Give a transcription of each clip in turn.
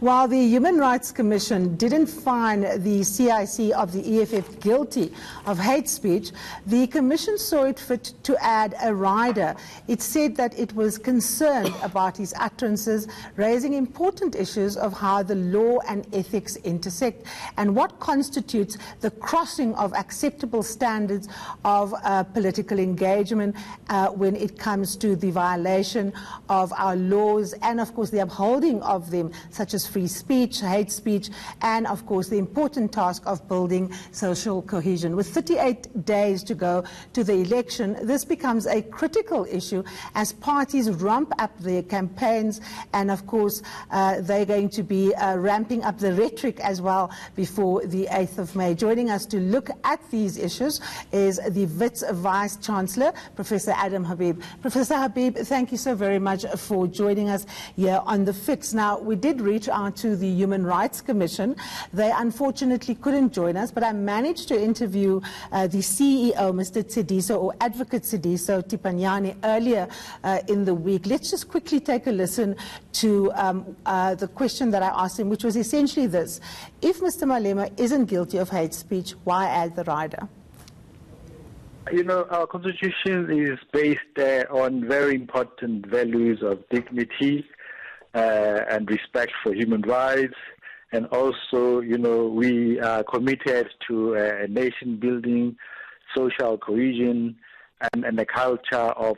While the Human Rights Commission didn't find the CIC of the EFF guilty of hate speech, the Commission saw it fit to add a rider. It said that it was concerned about his utterances, raising important issues of how the law and ethics intersect and what constitutes the crossing of acceptable standards of political engagement when it comes to the violation of our laws and, of course, the upholding of them, such as free speech, hate speech, and, of course, the important task of building social cohesion. With 38 days to go to the election, this becomes a critical issue as parties ramp up their campaigns, and, of course, they're going to be ramping up the rhetoric as well before the 8th of May. Joining us to look at these issues is the Wits Vice-Chancellor, Professor Adam Habib. Professor Habib, thank you so very much for joining us here on the Fix. Now, we did reach out to the Human Rights Commission. They unfortunately couldn't join us, but I managed to interview the CEO, Mr. Tsidiso, or Advocate Tsidiso Tipanyani, earlier in the week. Let's just quickly take a listen to the question that I asked him, which was essentially this: if Mr. Malema isn't guilty of hate speech, why add the rider? You know, our constitution is based on very important values of dignity and respect for human rights. And also, you know, we are committed to nation building, social cohesion, and a culture of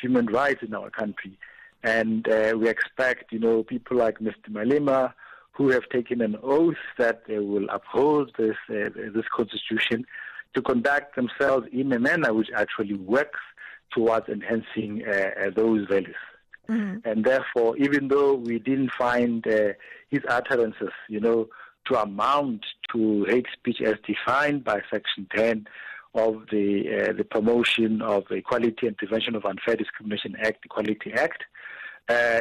human rights in our country. And we expect, you know, people like Mr. Malema, who have taken an oath that they will uphold this constitution, to conduct themselves in a manner which actually works towards enhancing those values. Mm-hmm. And therefore, even though we didn't find his utterances, you know, to amount to hate speech as defined by Section 10 of the Promotion of Equality and Prevention of Unfair Discrimination Act, Equality Act,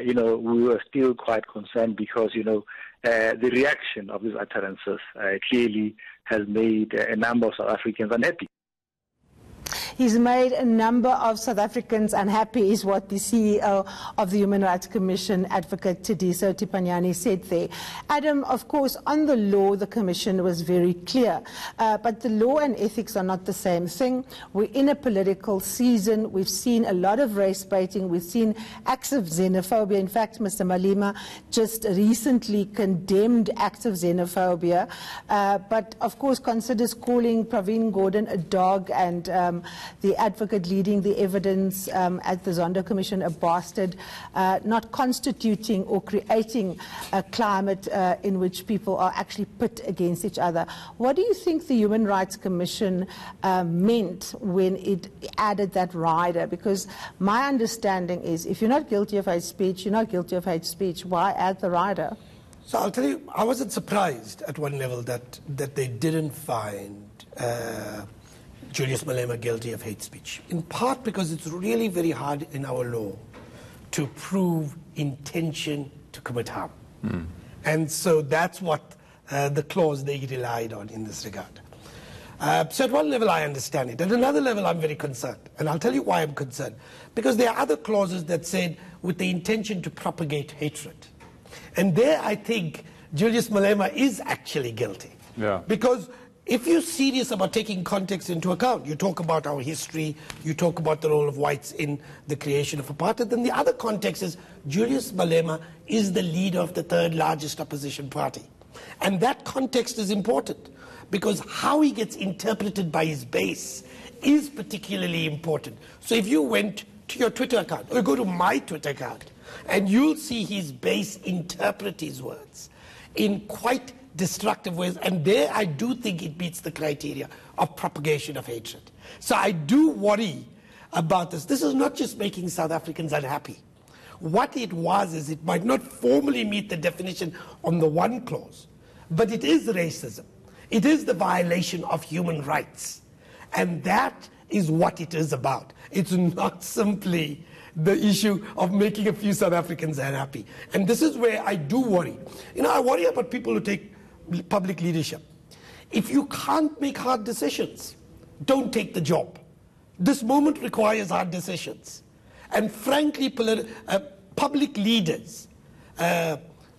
you know, we were still quite concerned because, you know, the reaction of these utterances clearly has made a number of South Africans unhappy. He's made a number of South Africans unhappy, is what the CEO of the Human Rights Commission, Advocate Tsidiso Tipanyani, said there. Adam, of course, on the law, the Commission was very clear. But the law and ethics are not the same thing. We're in a political season. We've seen a lot of race baiting. We've seen acts of xenophobia. In fact, Mr. Malema just recently condemned acts of xenophobia. But, of course, considers calling Pravin Gordhan a dog and the advocate leading the evidence at the Zondo Commission a bastard, not constituting or creating a climate in which people are actually pit against each other. What do you think the Human Rights Commission meant when it added that rider? Because my understanding is if you're not guilty of hate speech, you're not guilty of hate speech. Why add the rider? So I'll tell you, I wasn't surprised at one level that they didn't find Julius Malema guilty of hate speech, in part because it's really very hard in our law to prove intention to commit harm. And so that's what the clause they relied on in this regard. So at one level I understand it. At another level I'm very concerned. And I'll tell you why I'm concerned. Because there are other clauses that said with the intention to propagate hatred. And there I think Julius Malema is actually guilty. Yeah. Because if you're serious about taking context into account, you talk about our history, you talk about the role of whites in the creation of apartheid, then the other context is Julius Malema is the leader of the third largest opposition party. And that context is important because how he gets interpreted by his base is particularly important. So if you went to your Twitter account or go to my Twitter account, and you'll see his base interpret his words in quite destructive ways, and there I do think it meets the criteria of propagation of hatred. So I do worry about this. This is not just making South Africans unhappy. What it was is it might not formally meet the definition on the one clause, but it is racism. It is the violation of human rights. And that is what it is about. It's not simply the issue of making a few South Africans unhappy. And this is where I do worry. You know, I worry about people who take public leadership. If you can't make hard decisions, don't take the job. This moment requires hard decisions. And frankly, public leaders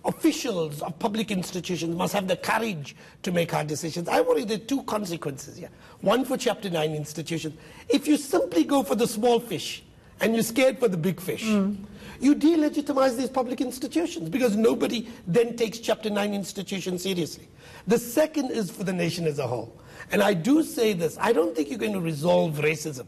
officials of public institutions must have the courage to make hard decisions. I worry there are two consequences here. One for Chapter 9 institutions. If you simply go for the small fish and you're scared for the big fish, you delegitimize these public institutions because nobody then takes Chapter 9 institutions seriously. The second is for the nation as a whole. And I do say this, I don't think you're going to resolve racism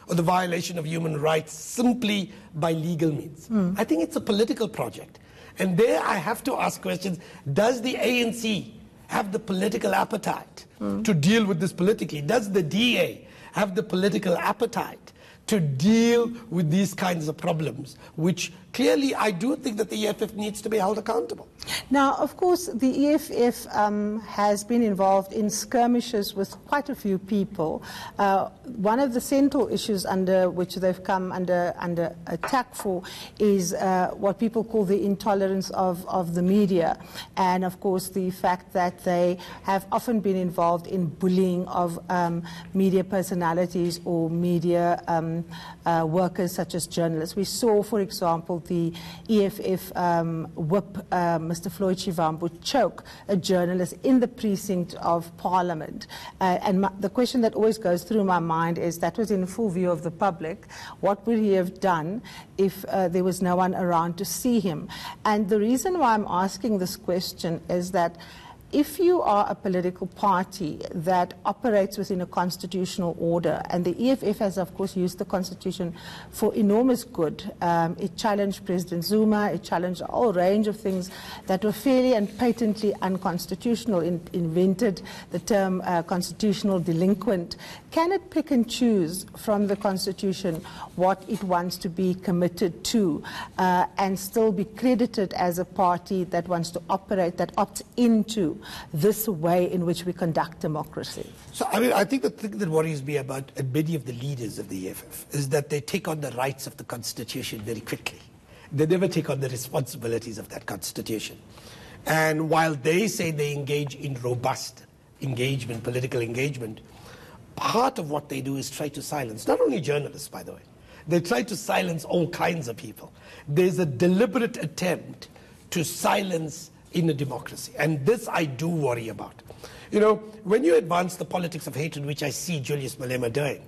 or the violation of human rights simply by legal means. I think it's a political project. And there I have to ask questions, does the ANC have the political appetite to deal with this politically? Does the DA have the political appetite to deal with these kinds of problems, which clearly I do think that the EFF needs to be held accountable. Now, of course, the EFF has been involved in skirmishes with quite a few people. One of the central issues under which they've come under attack for is what people call the intolerance of the media, and of course the fact that they have often been involved in bullying of media personalities or media workers such as journalists. We saw, for example, the EFF whip Mr. Floyd Shivambu choke a journalist in the precinct of Parliament. The question that always goes through my mind is, that was in full view of the public. What would he have done if there was no one around to see him? And the reason why I'm asking this question is that if you are a political party that operates within a constitutional order, and the EFF has, of course, used the Constitution for enormous good. It challenged President Zuma, it challenged a whole range of things that were fairly and patently unconstitutional, invented the term constitutional delinquent. Can it pick and choose from the Constitution what it wants to be committed to and still be credited as a party that wants to operate, that opts into this way in which we conduct democracy? So, I mean, I think the thing that worries me about many of the leaders of the EFF is that they take on the rights of the Constitution very quickly. They never take on the responsibilities of that Constitution. And while they say they engage in robust engagement, political engagement, part of what they do is try to silence, not only journalists, by the way, they try to silence all kinds of people. There's a deliberate attempt to silence in a democracy. And this I do worry about. You know, when you advance the politics of hatred, which I see Julius Malema doing,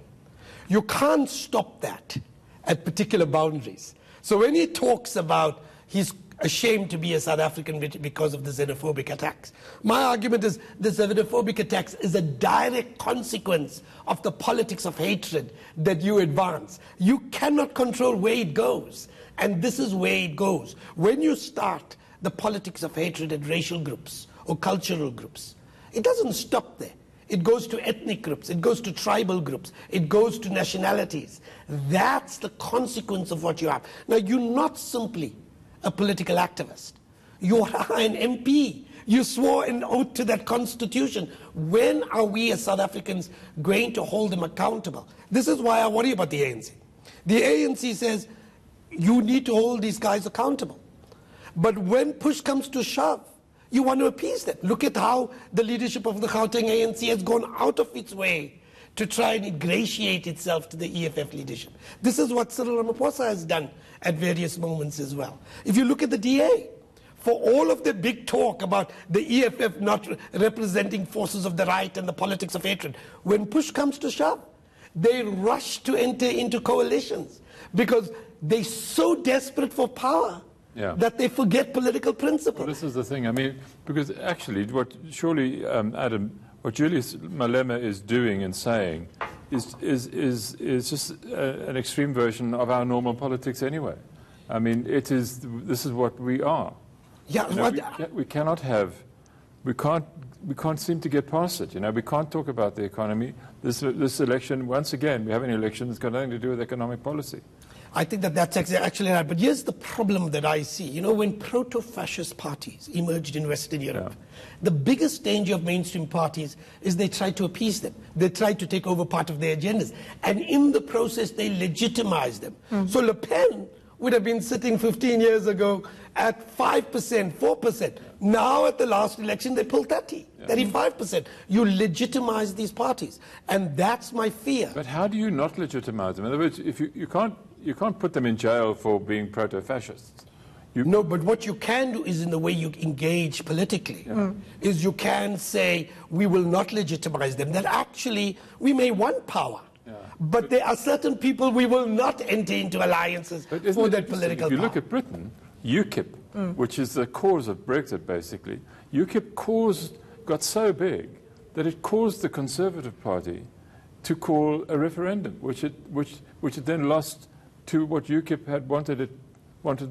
you can't stop that at particular boundaries. So when he talks about he's ashamed to be a South African because of the xenophobic attacks, my argument is the xenophobic attacks is a direct consequence of the politics of hatred that you advance. You cannot control where it goes. And this is where it goes. When you start the politics of hatred at racial groups or cultural groups, it doesn't stop there. It goes to ethnic groups, it goes to tribal groups, it goes to nationalities. That's the consequence of what you have. Now, you're not simply a political activist. You are an MP. You swore an oath to that Constitution. When are we as South Africans going to hold them accountable? This is why I worry about the ANC. The ANC says you need to hold these guys accountable. But when push comes to shove, you want to appease them. Look at how the leadership of the Gauteng ANC has gone out of its way to try and ingratiate itself to the EFF leadership. This is what Cyril Ramaphosa has done at various moments as well. If you look at the DA, for all of the big talk about the EFF not representing forces of the right and the politics of hatred, when push comes to shove, they rush to enter into coalitions because they're so desperate for power that they forget political principle. Well, this is the thing. I mean, because actually, Adam, what Julius Malema is doing and saying is just an extreme version of our normal politics anyway. I mean, this is what we are. Yeah, you know, we cannot have, we can't seem to get past it. You know, we can't talk about the economy. This election, once again, we have an election that's got nothing to do with economic policy. I think that's actually right. But here's the problem that I see. You know, when proto-fascist parties emerged in Western Europe, the biggest danger of mainstream parties is they try to appease them. They try to take over part of their agendas. And in the process, they legitimize them. So Le Pen would have been sitting 15 years ago at 5%, 4%. Now at the last election, they pulled 35%. You legitimize these parties. And that's my fear. But how do you not legitimize them? In other words, if you can't put them in jail for being proto-fascists. No, but what you can do is in the way you engage politically, is you can say, we will not legitimize them, that actually we may want power. But there are certain people we will not enter into alliances for that political power. If you look at Britain, UKIP, which is the cause of Brexit basically, UKIP got so big that it caused the Conservative Party to call a referendum, which it then lost to what UKIP had wanted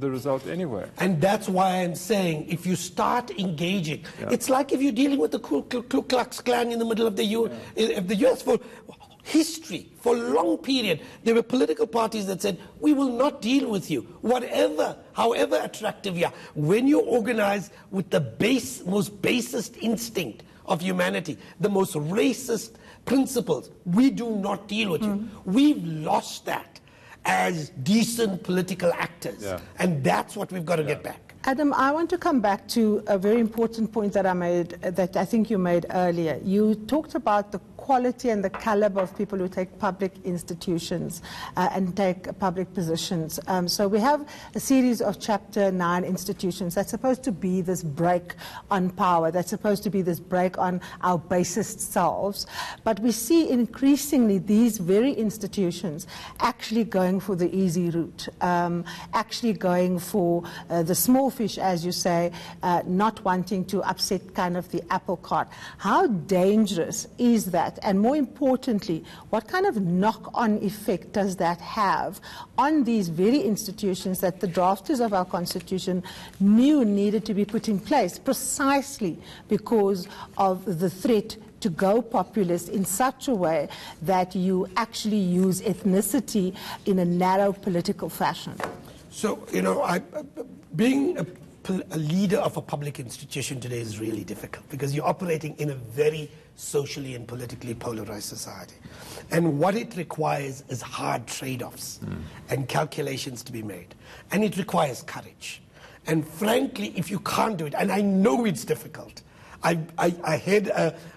the result anyway. And that's why I'm saying, if you start engaging, it's like if you're dealing with the Ku Klux Klan in the middle of the US. For history, for a long period, there were political parties that said, we will not deal with you, however attractive you are. When you organize with the most basest instinct of humanity, the most racist principles, we do not deal with you. We've lost that as decent political actors. And that's what we've got to get back. Adam, I want to come back to a very important point that I think you made earlier. You talked about the quality and the caliber of people who take public institutions and take public positions. So we have a series of Chapter 9 institutions that's supposed to be this break on power, that's supposed to be this break on our basest selves. But we see increasingly these very institutions actually going for the easy route, actually going for the small fish, as you say, not wanting to upset kind of the apple cart. How dangerous is that? And more importantly, what kind of knock-on effect does that have on these very institutions that the drafters of our Constitution knew needed to be put in place precisely because of the threat to go populist in such a way that you actually use ethnicity in a narrow political fashion? So, you know, being a leader of a public institution today is really difficult because you're operating in a very socially and politically polarized society. And what it requires is hard trade-offs and calculations to be made. And it requires courage. And frankly, if you can't do it, and I know it's difficult, I head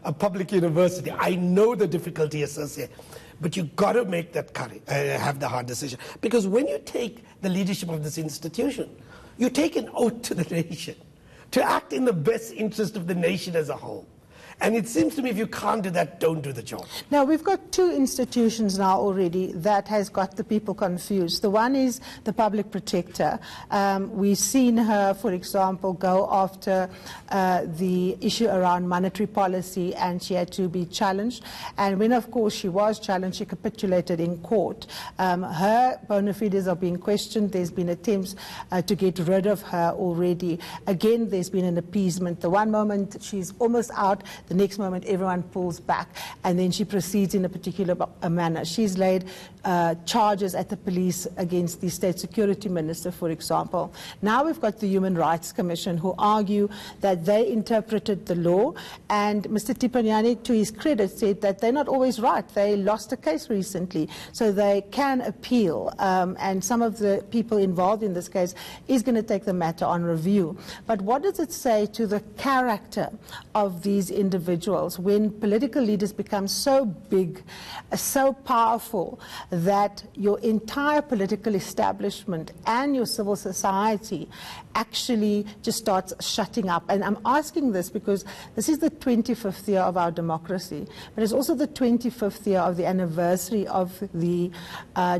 a public university, I know the difficulty associated, but you've got to make that courage, have the hard decision. Because when you take the leadership of this institution, you take an oath to the nation to act in the best interest of the nation as a whole. And it seems to me if you can't do that, don't do the job. Now, we've got two institutions now already that has got the people confused. The one is the public protector. We've seen her, for example, go after the issue around monetary policy, and she had to be challenged. And when, of course, she was challenged, she capitulated in court. Her bona fides are being questioned. There's been attempts to get rid of her already. Again, there's been an appeasement. The one moment she's almost out, the next moment everyone pulls back, and then she proceeds in a particular manner. She's laid charges at the police against the State Security Minister, for example. Now we've got the Human Rights Commission who argue that they interpreted the law, and Mr. Tipanyani, to his credit, said that they're not always right. They lost a case recently, so they can appeal, and some of the people involved in this case is going to take the matter on review. But what does it say to the character of these individuals when political leaders become so big, so powerful, that your entire political establishment and your civil society actually just starts shutting up? And I'm asking this because this is the 25th year of our democracy, but it's also the 25th year of the anniversary of the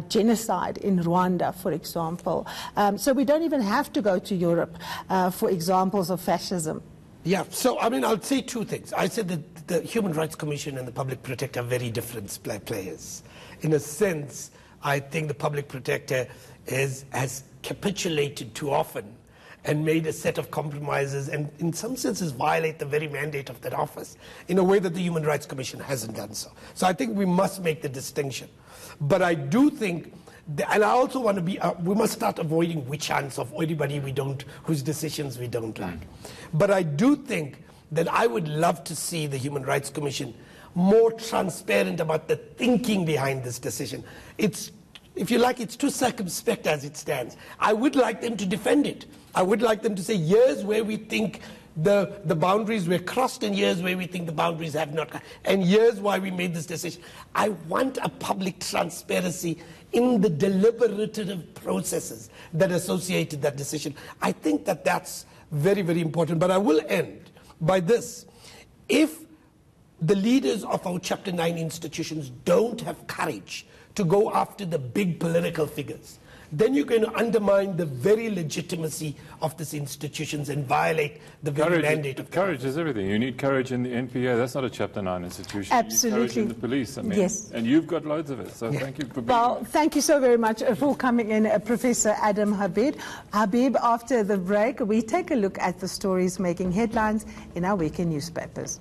genocide in Rwanda, for example. So we don't even have to go to Europe for examples of fascism. Yeah, so I mean, I'll say two things. I said that the Human Rights Commission and the Public Protector are very different players. In a sense, I think the Public Protector has capitulated too often and made a set of compromises and in some senses violate the very mandate of that office in a way that the Human Rights Commission hasn't done so. So I think we must make the distinction. But I do think, and I also want to be, we must start avoiding witch hunts of anybody whose decisions we don't like. But I do think that I would love to see the Human Rights Commission more transparent about the thinking behind this decision. It's, if you like, it's too circumspect as it stands. I would like them to defend it. I would like them to say, here's where we think the boundaries were crossed and years where we think the boundaries have not, and years why we made this decision. I want a public transparency in the deliberative processes that associated that decision. I think that that's very, very important. But I will end by this. If the leaders of our Chapter 9 institutions don't have courage to go after the big political figures, then you're going to undermine the very legitimacy of these institutions and violate the very mandate of courage is everything. You need courage in the NPA. That's not a Chapter 9 institution. Absolutely. You need courage in the police. I mean, yes. And you've got loads of it. So thank you for being Well, thank you so very much for coming in, Professor Adam Habib. Habib, after the break, we take a look at the stories making headlines in our weekend newspapers.